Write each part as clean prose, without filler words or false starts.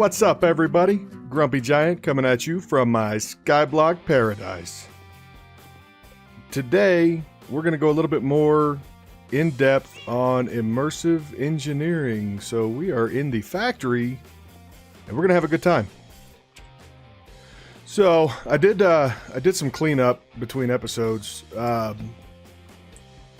What's up, everybody? Grumpy Giant coming at you from my Skyblock paradise. Today, we're going to go a little bit more in-depth on immersive engineering. So we are in the factory, and we're going to have a good time. So I did some cleanup between episodes.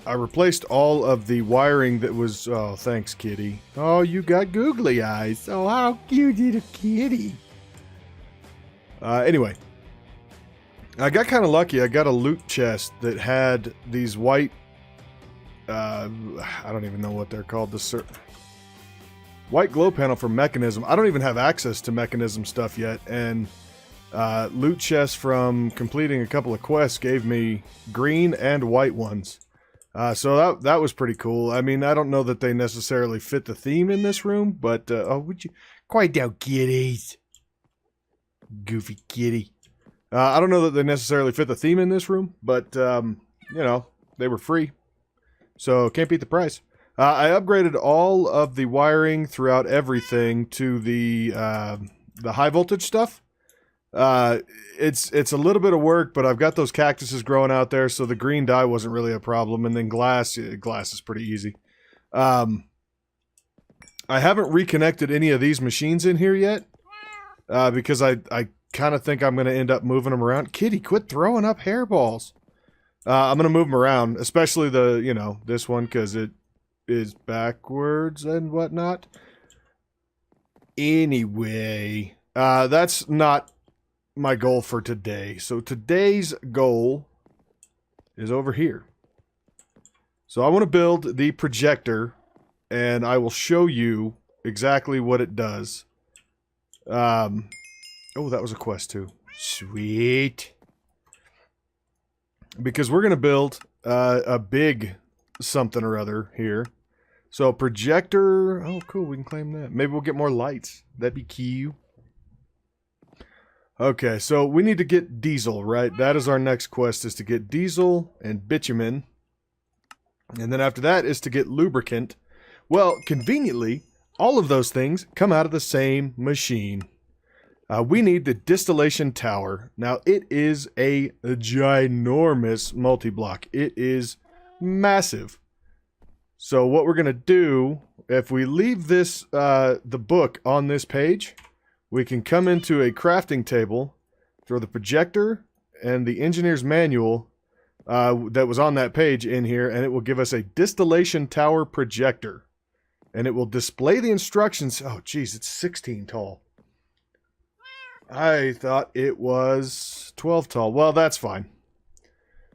I replaced all of the wiring that was... Oh, thanks, kitty. Oh, you got googly eyes. Oh, how cute is a kitty. Anyway. I got kind of lucky. I got a loot chest that had these white... I don't even know what they're called. White glow panel for mechanism. I don't even have access to mechanism stuff yet. And loot chests from completing a couple of quests gave me green and white ones. So that was pretty cool. I mean, I don't know that they necessarily fit the theme in this room, but, oh, would you... Quiet down, kitties. Goofy kitty. I don't know that they necessarily fit the theme in this room, but, you know, they were free. So, can't beat the price. I upgraded all of the wiring throughout everything to the high voltage stuff. It's a little bit of work, but I've got those cactuses growing out there, so the green dye wasn't really a problem. And then glass is pretty easy. I haven't reconnected any of these machines in here yet, because I kind of think I'm going to end up moving them around. Kitty, quit throwing up hairballs. I'm going to move them around, especially this one, because it is backwards and whatnot. Anyway, that's not my goal for today. So today's goal is over here. So I want to build the projector, and I will show you exactly what it does. Oh, that was a quest too. Sweet. Because we're going to build a big something or other here. So projector, oh cool, we can claim that. Maybe we'll get more lights. That'd be cute. Okay, so we need to get diesel, right? That is our next quest, is to get diesel and bitumen. And then after that is to get lubricant. Well, conveniently, all of those things come out of the same machine. We need the distillation tower. Now, it is a ginormous multi-block. It is massive. So what we're going to do, if we leave this, the book on this page... We can come into a crafting table, throw the projector and the engineer's manual that was on that page in here, and it will give us a distillation tower projector. And it will display the instructions. Oh, geez, it's 16 tall. I thought it was 12 tall. Well, that's fine.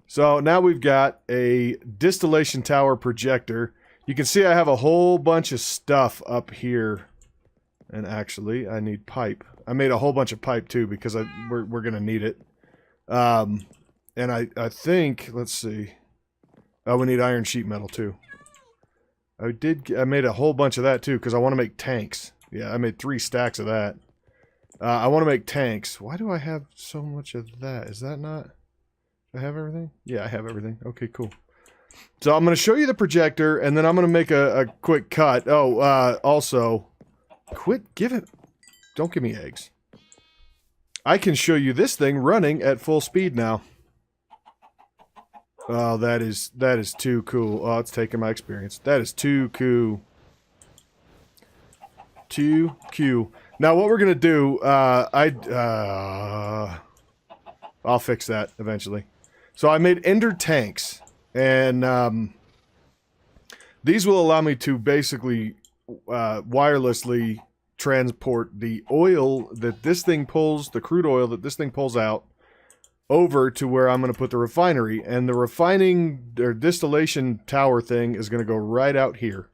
So now we've got a distillation tower projector. You can see I have a whole bunch of stuff up here. And actually, I need pipe. I made a whole bunch of pipe too because we're going to need it. And I think, let's see. Oh, we need iron sheet metal too. I made a whole bunch of that too because I want to make tanks. Yeah, I made 3 stacks of that. I want to make tanks. Why do I have so much of that? Is that not... Do I have everything? Yeah, I have everything. Okay, cool. So I'm going to show you the projector and then I'm going to make a quick cut. Oh, also... Quit giving... Don't give me eggs. I can show you this thing running at full speed now. Oh, that is too cool. Oh, it's taking my experience. That is too cool. Too cool. Now, what we're going to do... I'll fix that eventually. So I made ender tanks. And these will allow me to basically... wirelessly transport the oil that this thing pulls, the crude oil that this thing pulls out, over to where I'm going to put the refinery. And the refining or distillation tower thing is going to go right out here.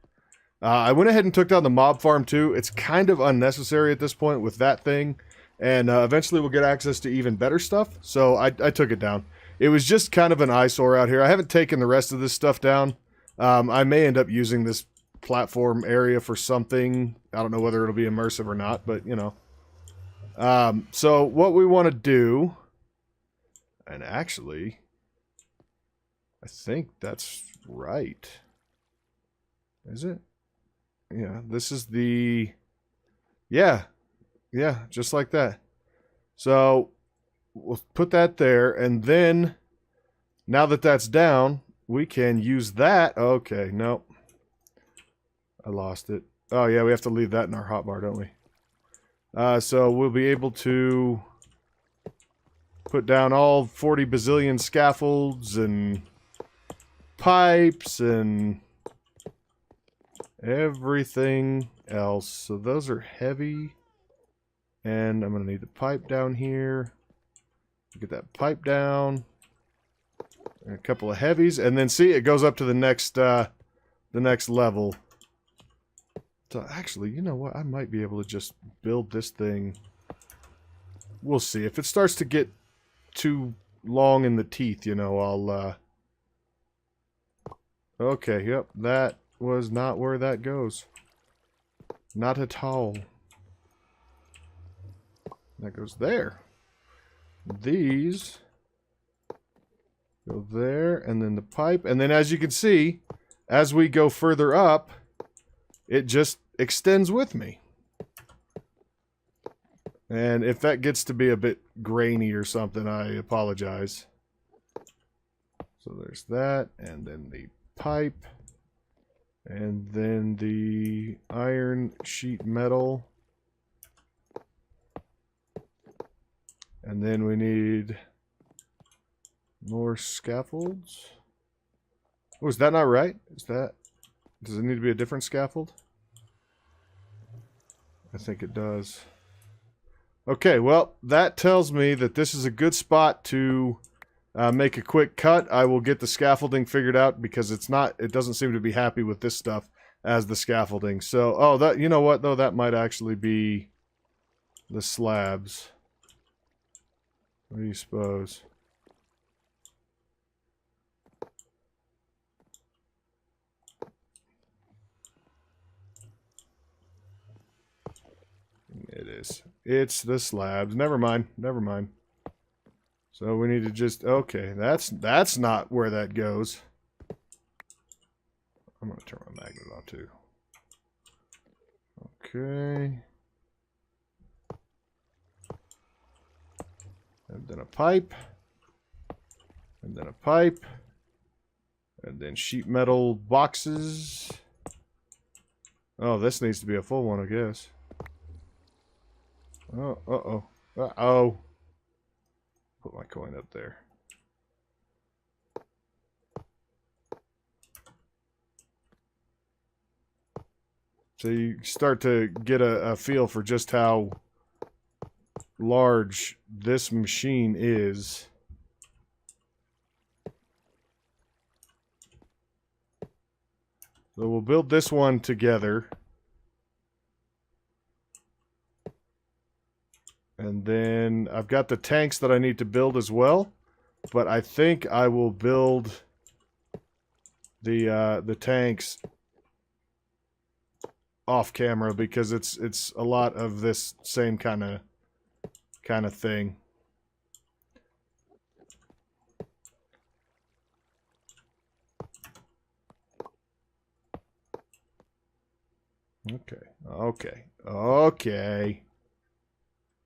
I went ahead and took down the mob farm too. It's kind of unnecessary at this point with that thing. And eventually we'll get access to even better stuff. So I took it down. It was just kind of an eyesore out here. I haven't taken the rest of this stuff down. I may end up using this platform area for something. I don't know whether it'll be immersive or not, but you know. So what we want to do, and actually I think that's right. Is it? Yeah, this is the... Yeah. Yeah, just like that. So we'll put that there, and then now that that's down, we can use that. Okay, nope. I lost it. Oh, yeah, we have to leave that in our hotbar, don't we? So we'll be able to put down all 40 bazillion scaffolds and pipes and everything else. So those are heavy. And I'm going to need the pipe down here. Get that pipe down. And a couple of heavies. And then see, it goes up to the next level. So actually, you know what? I might be able to just build this thing. We'll see. If it starts to get too long in the teeth, you know, I'll... Okay, yep. That was not where that goes. Not at all. That goes there. These go there, and then the pipe. And then as you can see, as we go further up, it just extends with me. And if that gets to be a bit grainy or something, I apologize. So there's that, and then the pipe, and then the iron sheet metal. And then we need more scaffolds. Oh, is that not right? Does it need to be a different scaffold? I think it does. Okay, well, that tells me that this is a good spot to make a quick cut. I will get the scaffolding figured out because it doesn't seem to be happy with this stuff as the scaffolding. So, oh, that, you know what, though? That might actually be the slabs. What do you suppose? It is. It's the slabs. Never mind. Never mind. So we need to just... Okay, that's not where that goes. I'm going to turn my magnet on too. Okay. And then a pipe. And then a pipe. And then sheet metal boxes. Oh, this needs to be a full one, I guess. Oh, uh-oh. Uh-oh. Put my coin up there. So you start to get a feel for just how large this machine is. So we'll build this one together. And then I've got the tanks that I need to build as well. But I think I will build the tanks off camera because it's a lot of this same kind of thing. Okay.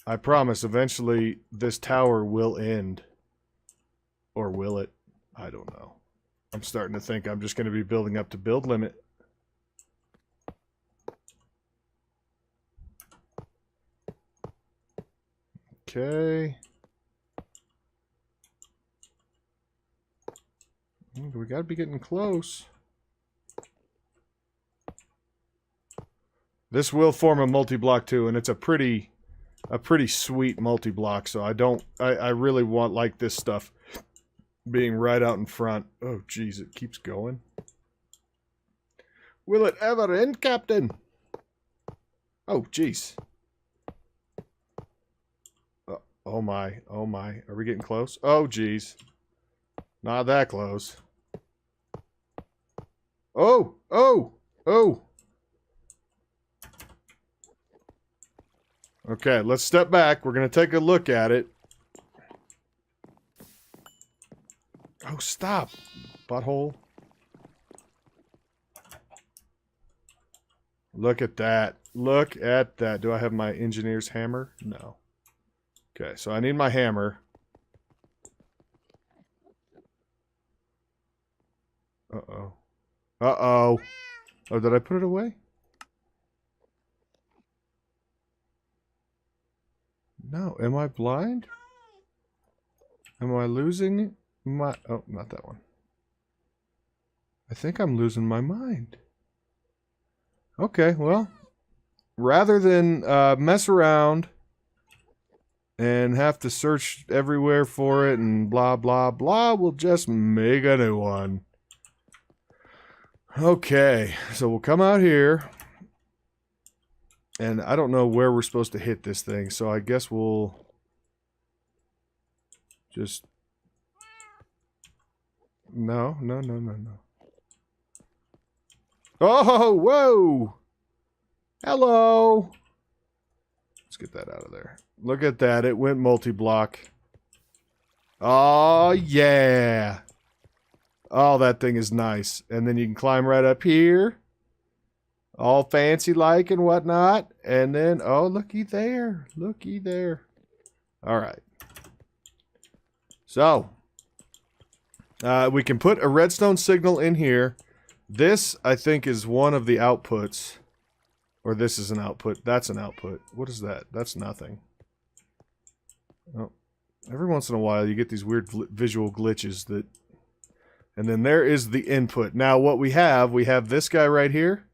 I promise eventually this tower will end. Or will it? I don't know. I'm starting to think I'm just going to be building up to build limit. Okay. We got to be getting close. This will form a multi-block too, and it's a pretty sweet multi-block, so I really want like this stuff being right out in front. Oh geez, it keeps going. Will it ever end, Captain? Oh geez. Oh my. Are we getting close? Oh geez. Not that close. Oh. Okay, let's step back. We're going to take a look at it. Oh, stop, butthole. Look at that. Look at that. Do I have my engineer's hammer? No. Okay, so I need my hammer. Uh-oh. Uh-oh. Oh, did I put it away? No. Am I blind? Am I losing my... Oh, not that one. I think I'm losing my mind. Okay, well, rather than mess around and have to search everywhere for it and blah, blah, blah, we'll just make a new one. Okay, so we'll come out here. And I don't know where we're supposed to hit this thing, so I guess we'll just... No. Oh, whoa! Hello! Let's get that out of there. Look at that, it went multi-block. Oh, yeah! Oh, that thing is nice. And then you can climb right up here. All fancy-like and whatnot. And then, oh, looky there. Looky there. Alright. So, we can put a redstone signal in here. This, I think, is one of the outputs. Or this is an output. That's an output. What is that? That's nothing. Oh. Every once in a while, you get these weird visual glitches that... And then there is the input. Now, what we have this guy right here.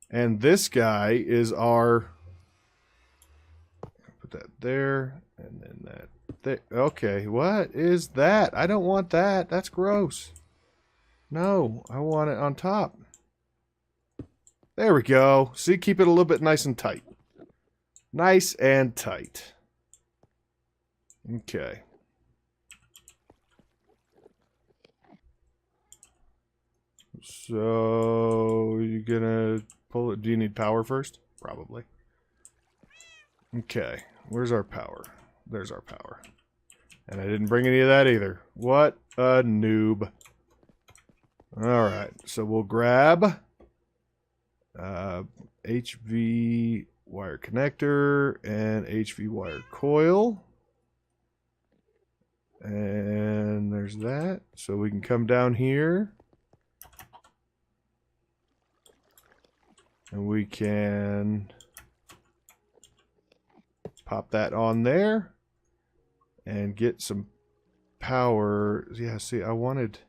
And this guy is our... Put that there. And then that there. Okay, what is that? I don't want that. That's gross. No, I want it on top. There we go. See, keep it a little bit nice and tight. Nice and tight. Okay. So, you gonna pull it? Do you need power first? Probably. Okay, where's our power? There's our power. And I didn't bring any of that either. What a noob. Alright, so we'll grab HV wire connector and HV wire coil. And there's that. So we can come down here. And we can pop that on there and get some power. Yeah, see, I want to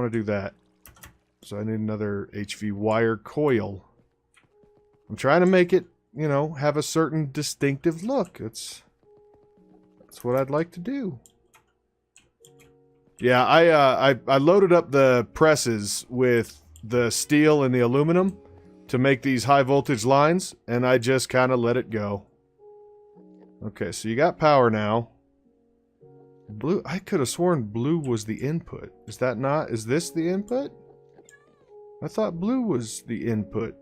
do that. So I need another HV wire coil. I'm trying to make it, you know, have a certain distinctive look. That's what I'd like to do. Yeah, I loaded up the presses with the steel and the aluminum to make these high voltage lines, and I just kind of let it go. Okay, so you got power now. Blue, I could have sworn blue was the input. Is that not? Is this the input? I thought blue was the input.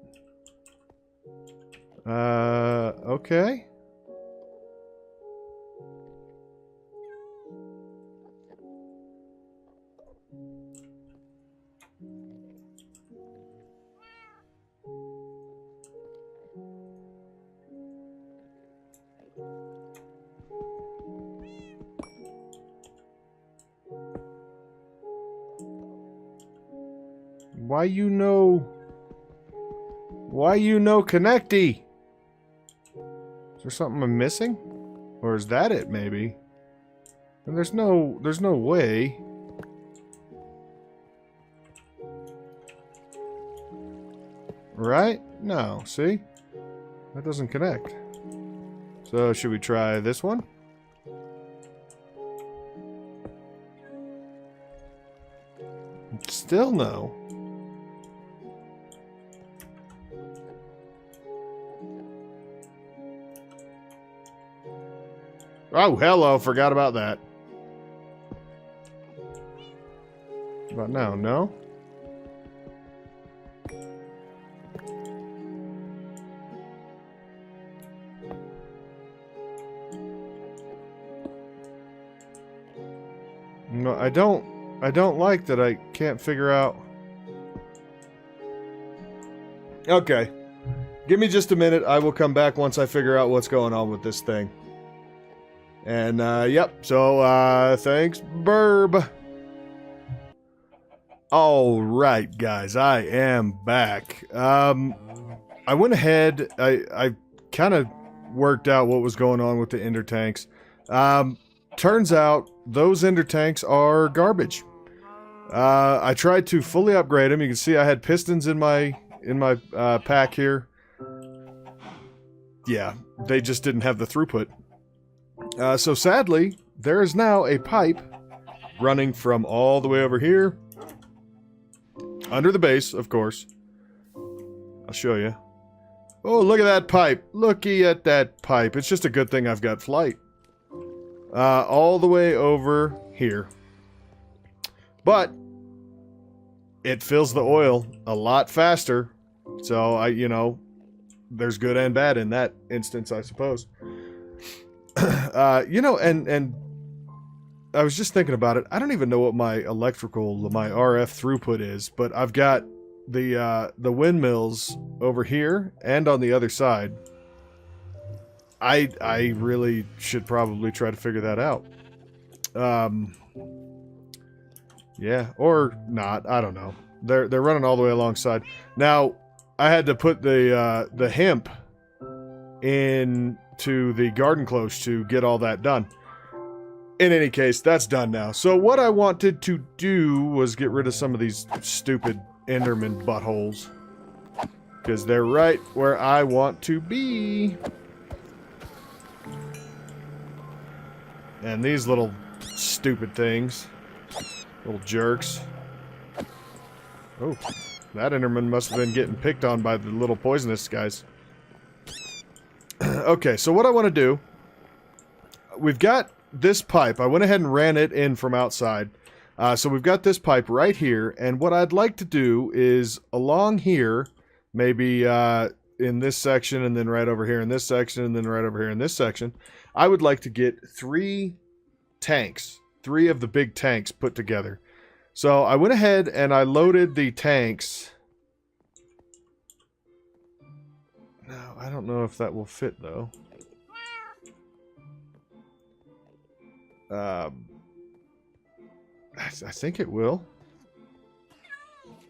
Okay. Why you know connecty? Is there something I'm missing? Or is that it maybe? And there's no way. Right? No, see? That doesn't connect. So should we try this one? Still no. Oh, hello, forgot about that. What about now? No? No, I don't like that I can't figure out Okay. Give me just a minute. I will come back once I figure out what's going on with this thing. And, yep. So, thanks, Burb. Alright, guys. I am back. I went ahead. I kind of worked out what was going on with the ender tanks. Turns out those ender tanks are garbage. I tried to fully upgrade them. You can see I had pistons in my pack here. Yeah, they just didn't have the throughput. So sadly, there is now a pipe running from all the way over here, under the base, of course. I'll show you. Oh, look at that pipe. Looky at that pipe. It's just a good thing I've got flight. All the way over here. But it fills the oil a lot faster. So, you know, there's good and bad in that instance, I suppose. You know, and I was just thinking about it. I don't even know what my my RF throughput is, but I've got the windmills over here and on the other side. I really should probably try to figure that out. Yeah, or not. I don't know. They're running all the way alongside. Now, I had to put the hemp into the garden close to get all that done. In any case, that's done now. So what I wanted to do was get rid of some of these stupid Enderman buttholes. Because they're right where I want to be. And these little stupid things. Little jerks. Oh, that Enderman must have been getting picked on by the little poisonous guys. Okay, so what I want to do... We've got this pipe. I went ahead and ran it in from outside. So we've got this pipe right here. And what I'd like to do is along here, maybe in this section, and then right over here in this section, and then right over here in this section, I would like to get 3 tanks. 3 of the big tanks put together. So I went ahead and I loaded the tanks. Now, I don't know if that will fit, though. I think it will.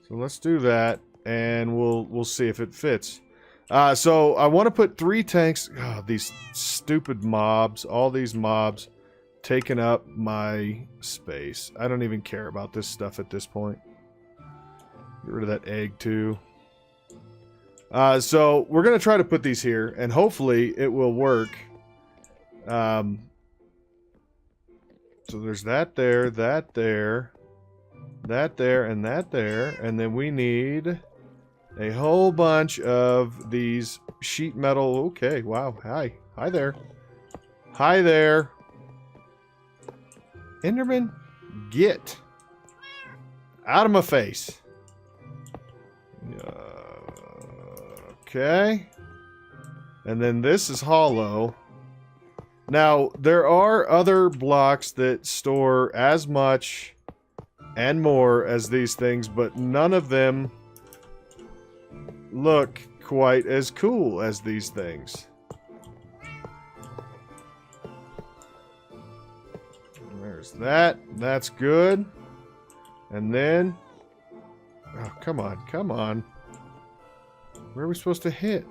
So let's do that, and we'll see if it fits. So I want to put 3 tanks. Oh, these stupid mobs, all these mobs, taking up my space. I don't even care about this stuff at this point. Get rid of that egg too. So we're gonna try to put these here, and hopefully it will work. So there's that there, that there, that there, and that there. And then we need a whole bunch of these sheet metal. Okay, wow. Hi. Hi there. Hi there. Enderman, get out of my face. Okay. And then this is hollow. Now, there are other blocks that store as much and more as these things, but none of them look quite as cool as these things. There's that. That's good. And then... Oh, come on. Come on. Where are we supposed to hit?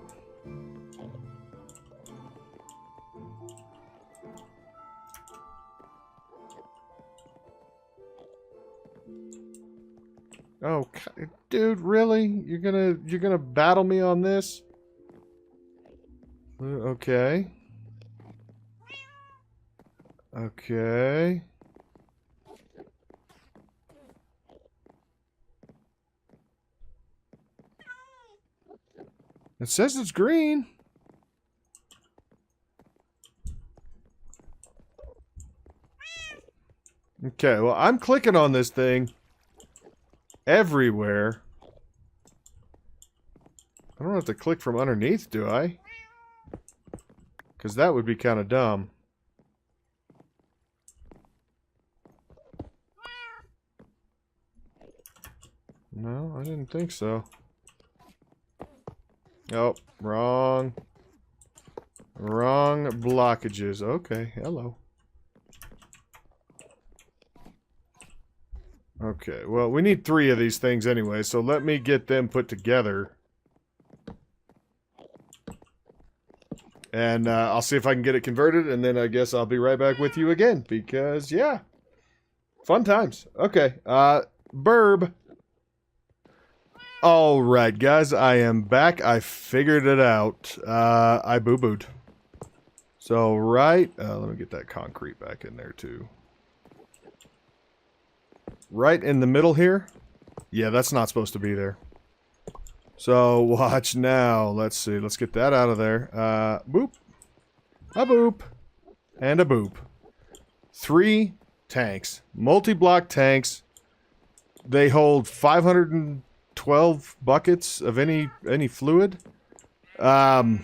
Oh, dude, really? You're gonna battle me on this? Okay. Okay. It says it's green. Okay, well, I'm clicking on this thing everywhere. I don't have to click from underneath, do I? Because that would be kind of dumb. No, I didn't think so. Oh, wrong. Wrong blockages. Okay, hello. Okay, well, we need 3 of these things anyway, so let me get them put together. And I'll see if I can get it converted, and then I guess I'll be right back with you again, because, yeah. Fun times. Okay, Burb. Alright, guys, I am back. I figured it out. I boo-booed. So, right... let me get that concrete back in there, too. Right in the middle here? Yeah, that's not supposed to be there. So, watch now. Let's see. Let's get that out of there. Boop. A boop. And a boop. 3 tanks. Multi-block tanks. They hold 512 buckets of any fluid. Yeah,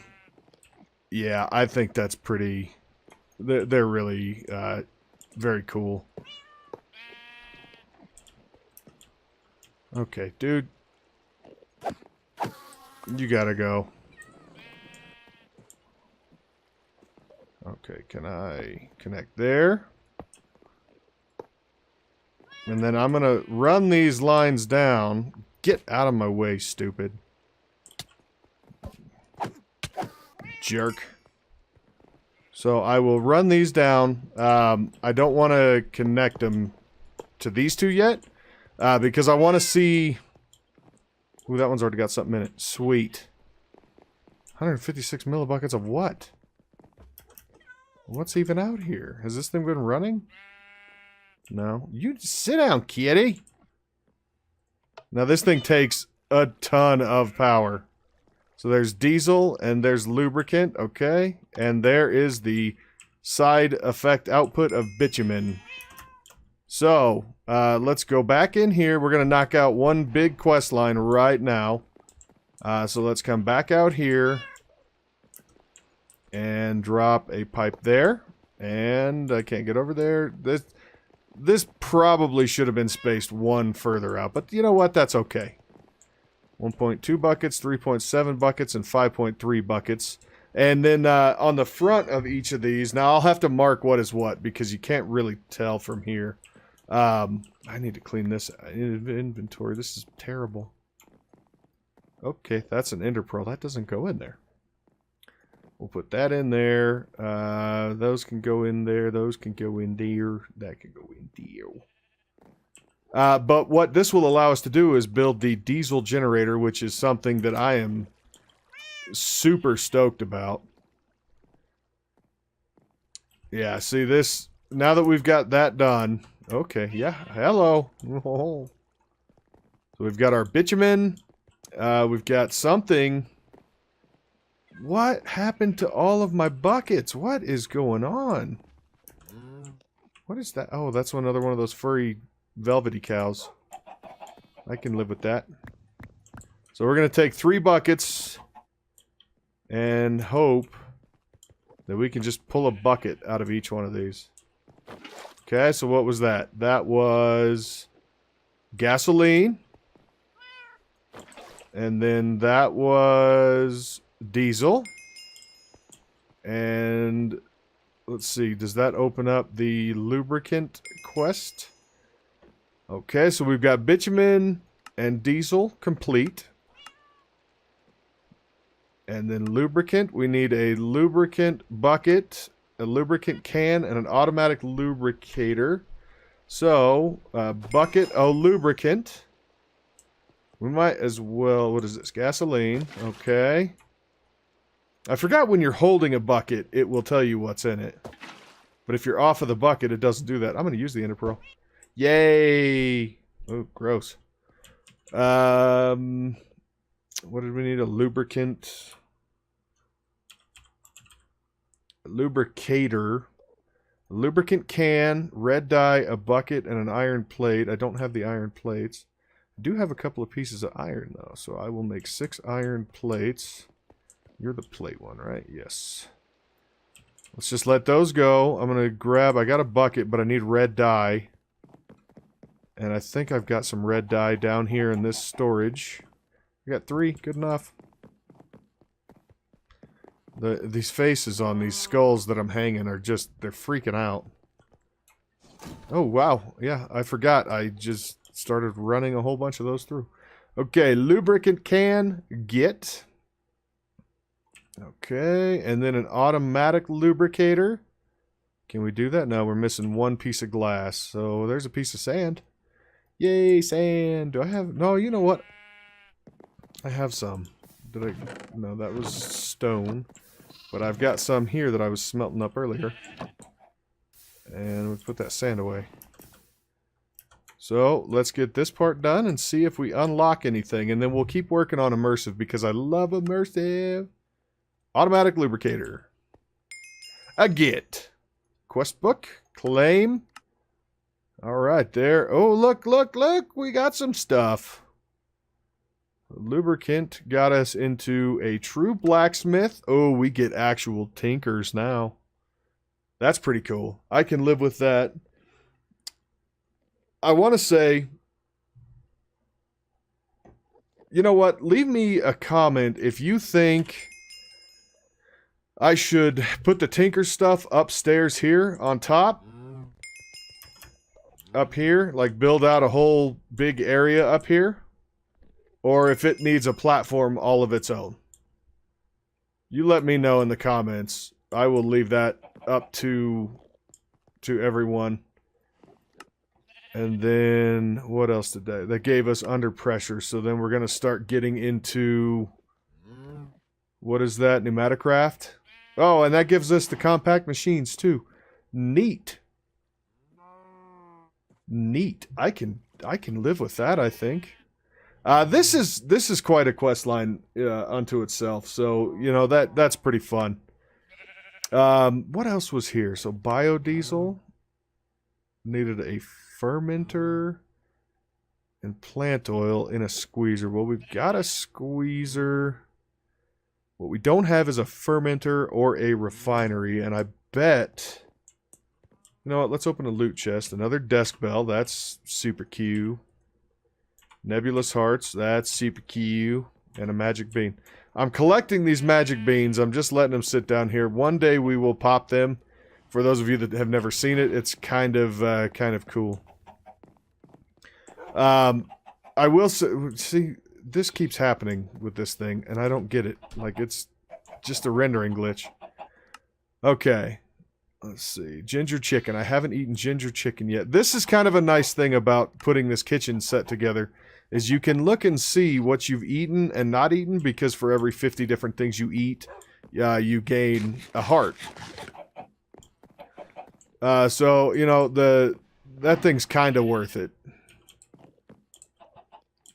I think that's pretty... They're really, very cool. Okay, dude. You gotta go. Okay, can I connect there? And then I'm gonna run these lines down. Get out of my way, stupid. Jerk. So I will run these down. I don't want to connect them to these 2 yet. Because I want to see... Ooh, that one's already got something in it. Sweet. 156 millibuckets of what? What's even out here? Has this thing been running? No. You sit down, kitty! Now this thing takes a ton of power. So there's diesel and there's lubricant, okay? And there is the side effect output of bitumen. So, let's go back in here. We're going to knock out one big quest line right now. So let's come back out here. And drop a pipe there. And I can't get over there. This probably should have been spaced one further out. But you know what? That's okay. 1.2 buckets, 3.7 buckets, and 5.3 buckets. And then on the front of each of these, now I'll have to mark what is what because you can't really tell from here. I need to clean this inventory. This is terrible. Okay, that's an ender pearl. That doesn't go in there. We'll put that in there. Those can go in there. Those can go in there. That can go in there. But what this will allow us to do is build the diesel generator, which is something that I am super stoked about. Yeah, see this... Now that we've got that done... Okay, yeah, hello. So we've got our bitumen. We've got something... What happened to all of my buckets? What is going on? What is that? Oh, that's another one of those furry, velvety cows. I can live with that. So we're going to take 3 buckets and hope that we can just pull a bucket out of each one of these. Okay, so what was that? That was gasoline. And then that was diesel. And let's see, does that open up the Lubricant Quest? Okay, so we've got bitumen and diesel complete. And then lubricant, we need a lubricant bucket, a lubricant can, and an automatic lubricator. So, bucket of lubricant. We might as well, what is this? Gasoline, okay. I forgot when you're holding a bucket, it will tell you what's in it. But if you're off of the bucket, it doesn't do that. I'm going to use the Ender Pearl. Yay! Oh, gross. What did we need? A lubricant. Lubricator. A lubricant can, red dye, a bucket, and an iron plate. I don't have the iron plates. I do have a couple of pieces of iron, though. So I will make 6 iron plates. You're the plate one, right? Yes. Let's just let those go. I'm going to grab... I got a bucket, but I need red dye. And I think I've got some red dye down here in this storage. I got 3. Good enough. These faces on these skulls that I'm hanging are just, they're freaking out. Oh, wow. Yeah, I forgot. I just started running a whole bunch of those through. Okay, lubricant can, get. Okay, and then an automatic lubricator. Can we do that? No, we're missing one piece of glass. So there's a piece of sand. Yay, sand. Do I have... No, you know what? I have some. Did I... No, that was stone. But I've got some here that I was smelting up earlier. And we'll put that sand away. So, let's get this part done and see if we unlock anything. And then we'll keep working on immersive because I love immersive. Automatic lubricator. A get. Quest book. Claim. Alright, there. Oh, look, look, look. We got some stuff. Lubricant got us into a true blacksmith. Oh, we get actual tinkers now. That's pretty cool. I can live with that. I want to say, you know what? Leave me a comment if you think I should put the tinker stuff upstairs here on top. Up here, like build out a whole big area up here. Or if it needs a platform all of its own. You let me know in the comments. I will leave that up to everyone. And then, what else did that gave us under pressure. So then we're going to start getting into, what is that, Pneumaticraft? Oh, and that gives us the compact machines too. Neat. Neat. I can live with that, I think. This is quite a quest line unto itself. So, you know, that's pretty fun. What else was here? So biodiesel. Needed a fermenter and plant oil in a squeezer. Well, we've got a squeezer. What we don't have is a fermenter or a refinery, and I bet... You know what, let's open a loot chest. Another desk bell, that's super cute. Nebulous hearts, that's super cute. And a magic bean. I'm collecting these magic beans, I'm just letting them sit down here. One day we will pop them. For those of you that have never seen it, it's kind of cool. I will say, this keeps happening with this thing, and I don't get it. Like, it's just a rendering glitch. Okay. Let's see. Ginger chicken. I haven't eaten ginger chicken yet. This is kind of a nice thing about putting this kitchen set together, is you can look and see what you've eaten and not eaten, because for every 50 different things you eat, you gain a heart. So, you know, that thing's kind of worth it.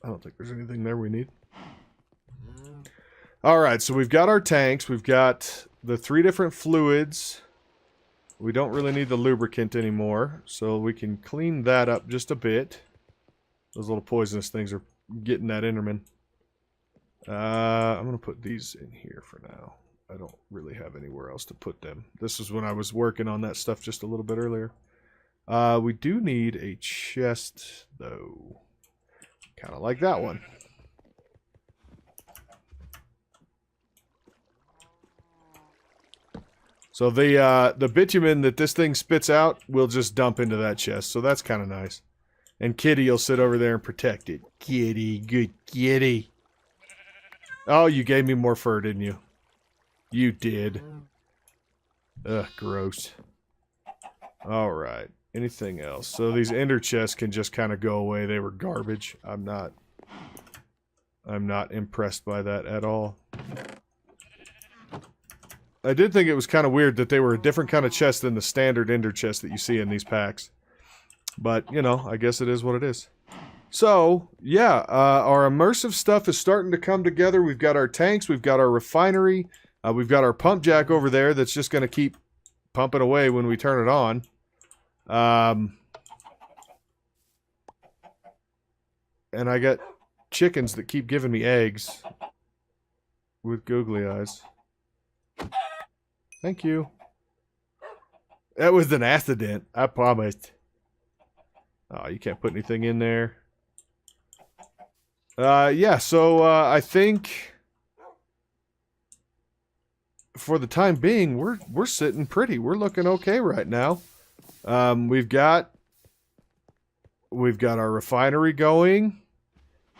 I don't think there's anything there we need. Alright, so we've got our tanks. We've got the 3 different fluids. We don't really need the lubricant anymore, so we can clean that up just a bit. Those little poisonous things are getting that Enderman. I'm going to put these in here for now. I don't really have anywhere else to put them. This is when I was working on that stuff just a little bit earlier. We do need a chest, though. Kind of like that one. So the bitumen that this thing spits out, we'll just dump into that chest. So that's kind of nice. And Kitty will sit over there and protect it. Kitty, good kitty. Oh, you gave me more fur, didn't you? You did. Ugh, gross. Alright. Anything else? So these ender chests can just kind of go away. They were garbage. I'm not impressed by that at all. I did think it was kind of weird that they were a different kind of chest than the standard ender chest that you see in these packs. But, you know, I guess it is what it is. So, yeah, our immersive stuff is starting to come together. We've got our tanks, we've got our refinery, we've got our pump jack over there that's just going to keep pumping away when we turn it on. And I got chickens that keep giving me eggs with googly eyes. Thank you. That was an accident, I promised. Oh, you can't put anything in there. Yeah, so I think for the time being, we're sitting pretty. We're looking okay right now. We've got our refinery going.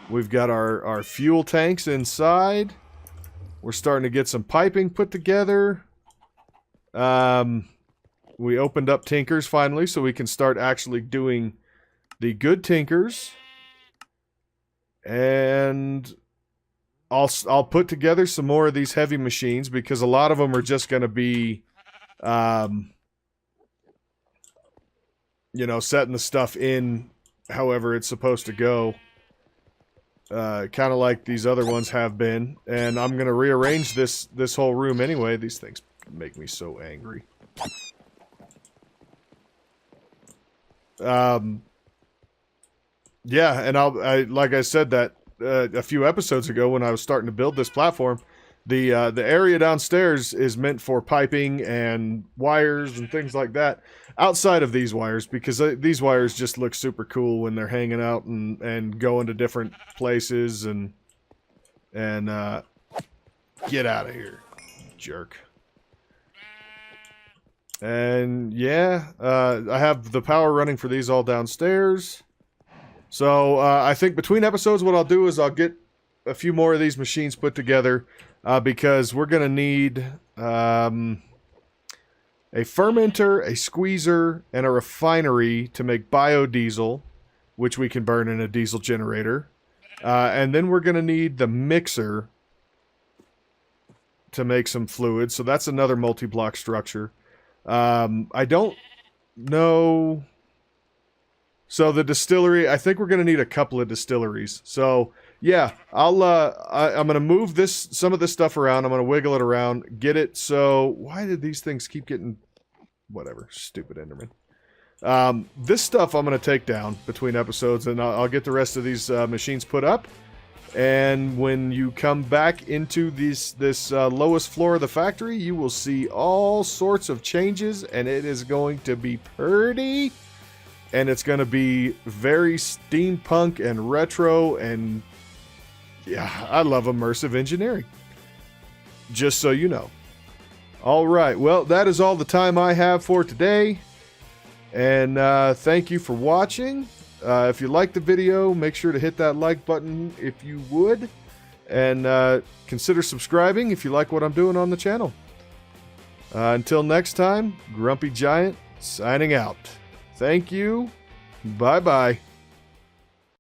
We've got our fuel tanks inside. We're starting to get some piping put together. We opened up Tinkers finally, so we can start actually doing the good Tinkers. And I'll put together some more of these heavy machines because a lot of them are just going to be, you know, setting the stuff in however it's supposed to go. Kind of like these other ones have been. And I'm going to rearrange this whole room anyway. These things make me so angry. Yeah, and like I said that a few episodes ago when I was starting to build this platform, the area downstairs is meant for piping and wires and things like that. Outside of these wires, because these wires just look super cool when they're hanging out and going to different places and get out of here, jerk. And yeah, I have the power running for these all downstairs. So I think between episodes what I'll do is I'll get a few more of these machines put together because we're going to need a fermenter, a squeezer, and a refinery to make biodiesel, which we can burn in a diesel generator. And then we're going to need the mixer to make some fluid. So that's another multi-block structure. I don't know. So the distillery, I think we're going to need a couple of distilleries. So yeah, I'm going to move some of this stuff around. I'm going to wiggle it around, get it. So why did these things keep getting, whatever, stupid Enderman. This stuff I'm going to take down between episodes, and I'll get the rest of these machines put up. And when you come back into this lowest floor of the factory, you will see all sorts of changes, and it is going to be pretty. And it's going to be very steampunk and retro, and yeah, I love immersive engineering. Just so you know. All right, well, that is all the time I have for today. And thank you for watching. If you liked the video, make sure to hit that like button if you would. And consider subscribing if you like what I'm doing on the channel. Until next time, Grumpy Giant signing out. Thank you. Bye-bye.